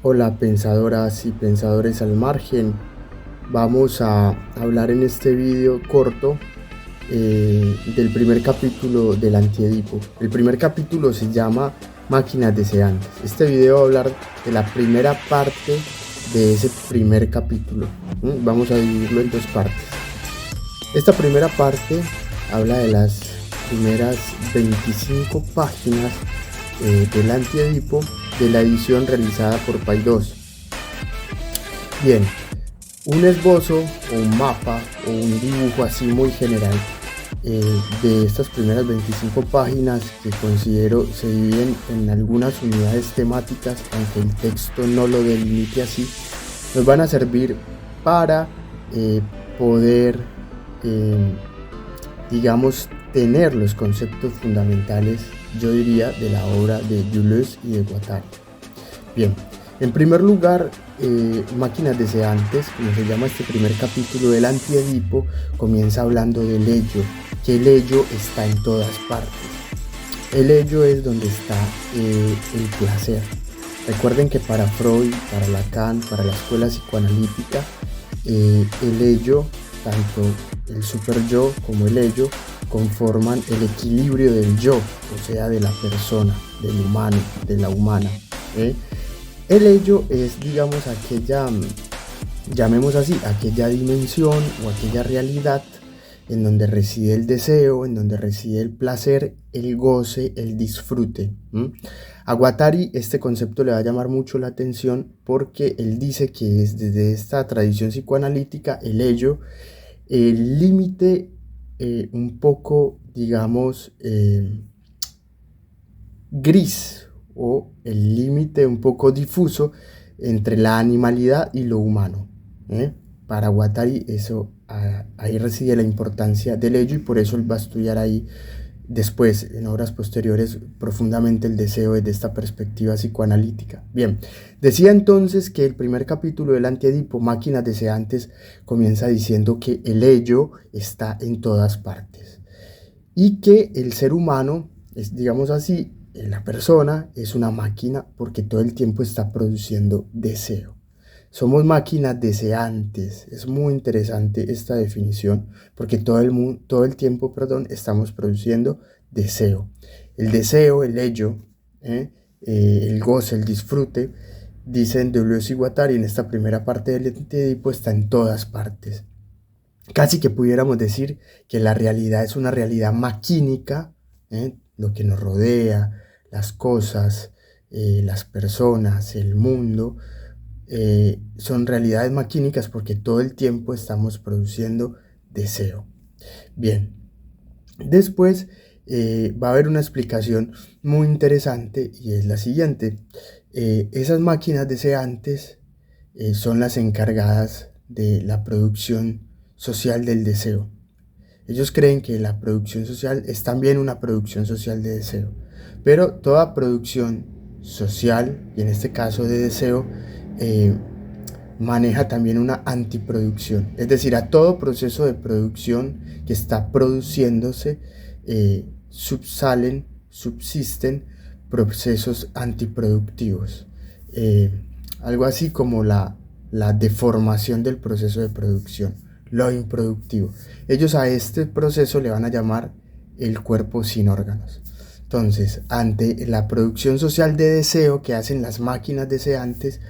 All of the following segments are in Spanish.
Hola pensadoras y pensadores al margen, vamos a hablar en este vídeo corto del primer capítulo del Antiedipo. El primer capítulo se llama Máquinas Deseantes. Este video va a hablar de la primera parte de ese primer capítulo. Vamos a dividirlo en dos partes. Esta primera parte habla de las primeras 25 páginas del Antiedipo de la edición realizada por Paidós. Bien, un esbozo o un mapa o un dibujo así muy general de estas primeras 25 páginas, que considero se dividen en algunas unidades temáticas, aunque el texto no lo delimite así, nos van a servir para poder, eh, digamos, tener los conceptos fundamentales, yo diría, de la obra de Deleuze y de Guattari. Bien, en primer lugar, Máquinas Deseantes, como se llama este primer capítulo del Antiedipo, comienza hablando del ello, que el ello está en todas partes. El ello es donde está el placer. Recuerden que para Freud, para Lacan, para la escuela psicoanalítica, el ello, tanto el superyo como el ello, conforman el equilibrio del yo, o sea, de la persona, del humano, de la humana. El ello es, digamos, aquella, llamemos así, aquella dimensión o aquella realidad en donde reside el deseo, en donde reside el placer, el goce, el disfrute. A Guattari este concepto le va a llamar mucho la atención porque él dice que es desde esta tradición psicoanalítica el ello, el límite un poco, digamos, gris o el límite un poco difuso entre la animalidad y lo humano. Para Guattari eso, ahí reside la importancia del ello, y por eso él va a estudiar ahí después, en obras posteriores, profundamente el deseo desde esta perspectiva psicoanalítica. Bien, decía entonces que el primer capítulo del Antiedipo, Máquinas Deseantes, comienza diciendo que el ello está en todas partes y que el ser humano, digamos así, la persona es una máquina porque todo el tiempo está produciendo deseo. Somos máquinas deseantes. Es muy interesante esta definición porque todo el tiempo, estamos produciendo deseo. El deseo, el ello, el goce, el disfrute, dicen Deleuze y Guattari en esta primera parte del Antiedipo, está en todas partes. Casi que pudiéramos decir que la realidad es una realidad maquínica, lo que nos rodea, las cosas, las personas, el mundo, son realidades maquínicas porque todo el tiempo estamos produciendo deseo. Bien, después va a haber una explicación muy interesante y es la siguiente. Esas máquinas deseantes son las encargadas de la producción social del deseo. Ellos creen que la producción social es también una producción social de deseo, pero toda producción social, y en este caso de deseo, maneja también una antiproducción. Es decir, a todo proceso de producción que está produciéndose subsisten procesos antiproductivos. Algo así como la deformación del proceso de producción, lo improductivo. Ellos a este proceso le van a llamar el cuerpo sin órganos. Entonces, ante la producción social de deseo que hacen las máquinas deseantes,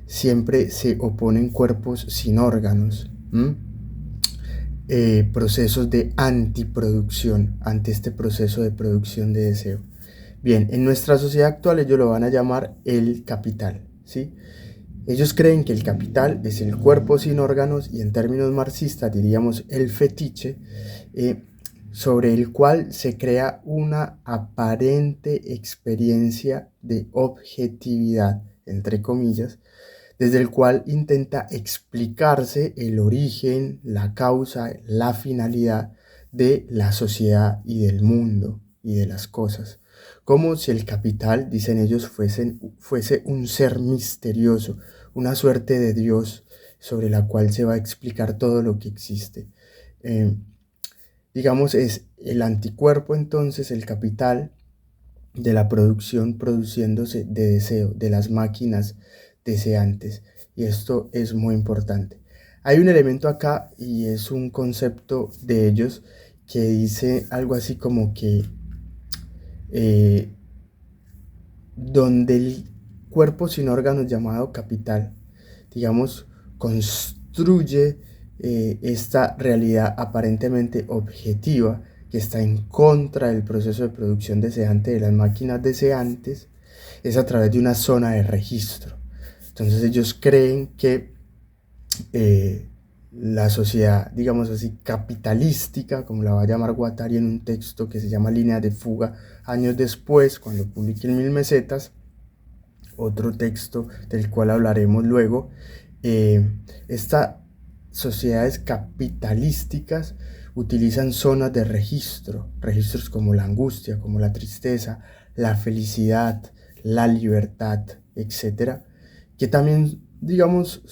siempre se oponen cuerpos sin órganos, procesos de antiproducción ante este proceso de producción de deseo. Bien, en nuestra sociedad actual ellos lo van a llamar el capital, ¿sí? Ellos creen que el capital es el cuerpo sin órganos y en términos marxistas diríamos el fetiche, sobre el cual se crea una aparente experiencia de objetividad, entre comillas, desde el cual intenta explicarse el origen, la causa, la finalidad de la sociedad y del mundo y de las cosas. Como si el capital, dicen ellos, fuese un ser misterioso, una suerte de Dios sobre la cual se va a explicar todo lo que existe. Digamos, es el anticuerpo entonces, el capital de la producción produciéndose de deseo, de las máquinas deseantes, y esto es muy importante. Hay un elemento acá y es un concepto de ellos que dice algo así como que eh, donde el cuerpo sin órganos llamado capital, digamos, construye esta realidad aparentemente objetiva que está en contra del proceso de producción deseante de las máquinas deseantes, es a través de una zona de registro. Entonces ellos creen que la sociedad, digamos así, capitalística, como la va a llamar Guattari en un texto que se llama Línea de Fuga, años después, cuando publiquen Mil Mesetas, otro texto del cual hablaremos luego, estas sociedades capitalísticas utilizan zonas de registro, registros como la angustia, como la tristeza, la felicidad, la libertad, etcétera, que también, digamos,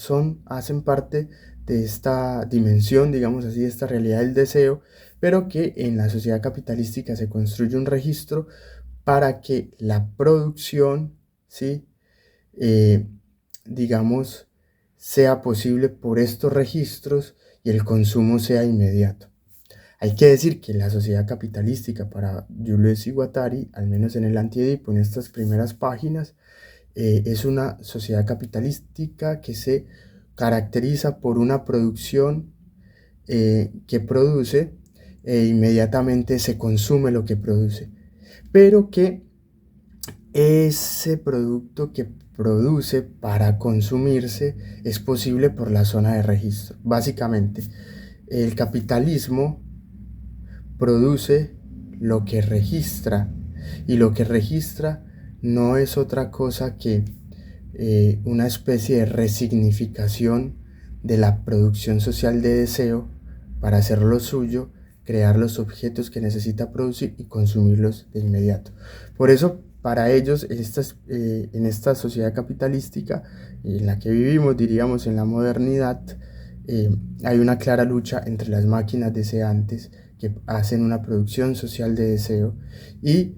hacen parte de esta dimensión, digamos así, de esta realidad del deseo, pero que en la sociedad capitalística se construye un registro para que la producción, ¿sí? Digamos, sea posible por estos registros y el consumo sea inmediato. Hay que decir que la sociedad capitalística para Jules y Guattari, al menos en el Antiedipo, en estas primeras páginas, es una sociedad capitalística que se caracteriza por una producción que produce e inmediatamente se consume lo que produce, pero que ese producto que produce para consumirse es posible por la zona de registro. Básicamente, el capitalismo produce lo que registra, y lo que registra no es otra cosa que una especie de resignificación de la producción social de deseo para hacerlo suyo, crear los objetos que necesita producir y consumirlos de inmediato. Por eso, para ellos, en esta sociedad capitalística en la que vivimos, diríamos en la modernidad, hay una clara lucha entre las máquinas deseantes que hacen una producción social de deseo y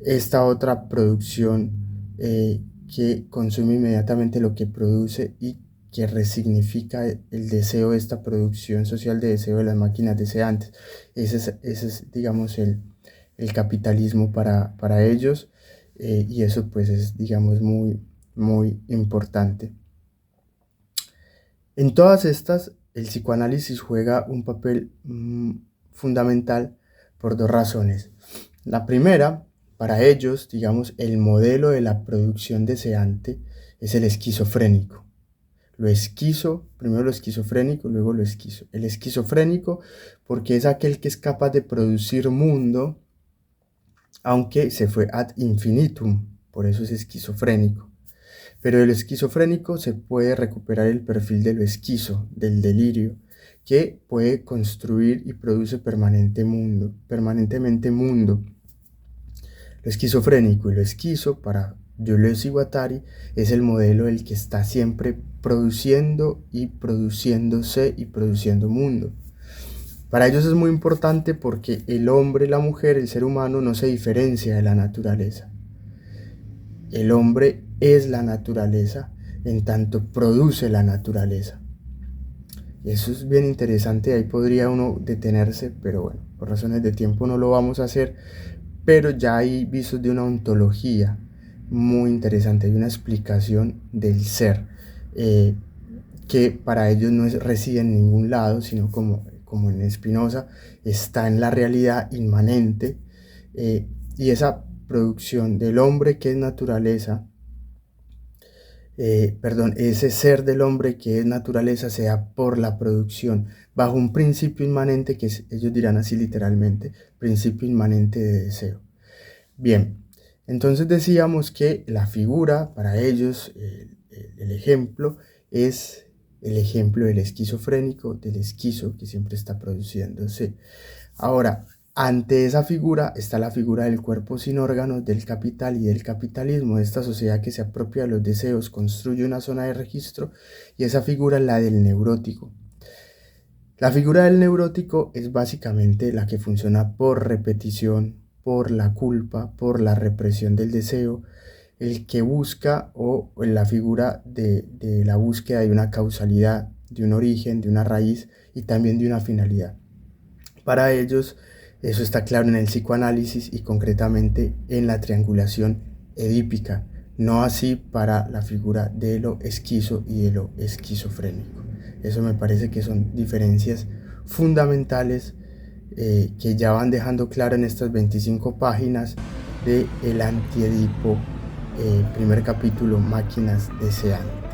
esta otra producción que consume inmediatamente lo que produce y que resignifica el deseo de esta producción social de deseo de las máquinas deseantes. Ese es digamos, el capitalismo para ellos, y eso pues es, digamos, muy, muy importante. En todas estas, el psicoanálisis juega un papel fundamental por dos razones. La primera, para ellos, digamos, el modelo de la producción deseante es el esquizofrénico. Primero lo esquizofrénico, luego lo esquizo. El esquizofrénico porque es aquel que es capaz de producir mundo, aunque se fue ad infinitum, por eso es esquizofrénico. Pero del esquizofrénico se puede recuperar el perfil de lo esquizo, del delirio, que puede construir y produce permanentemente mundo. Lo esquizofrénico y lo esquizo, para Deleuze y Guattari, es el modelo del que está siempre produciendo y produciéndose y produciendo mundo. Para ellos es muy importante porque el hombre, la mujer, el ser humano no se diferencia de la naturaleza. El hombre es la naturaleza en tanto produce la naturaleza. Eso es bien interesante, ahí podría uno detenerse, pero bueno, por razones de tiempo no lo vamos a hacer, pero ya hay visos de una ontología muy interesante, hay una explicación del ser, que para ellos no reside en ningún lado, sino como en Spinoza, está en la realidad inmanente, y esa producción del hombre que es naturaleza, ese ser del hombre que es naturaleza se da por la producción, bajo un principio inmanente que ellos dirán así literalmente, principio inmanente de deseo. Bien, entonces decíamos que la figura para ellos, el ejemplo, es el ejemplo del esquizofrénico, del esquizo que siempre está produciéndose. Ahora, ante esa figura está la figura del cuerpo sin órganos, del capital y del capitalismo, de esta sociedad que se apropia de los deseos, construye una zona de registro, y esa figura es la del neurótico. La figura del neurótico es básicamente la que funciona por repetición, por la culpa, por la represión del deseo, el que busca o la figura de la búsqueda de una causalidad, de un origen, de una raíz y también de una finalidad. Para ellos, eso está claro en el psicoanálisis y concretamente en la triangulación edípica, no así para la figura de lo esquizo y de lo esquizofrénico. Eso me parece que son diferencias fundamentales que ya van dejando claro en estas 25 páginas de El Antiedipo, primer capítulo, Máquinas Deseando.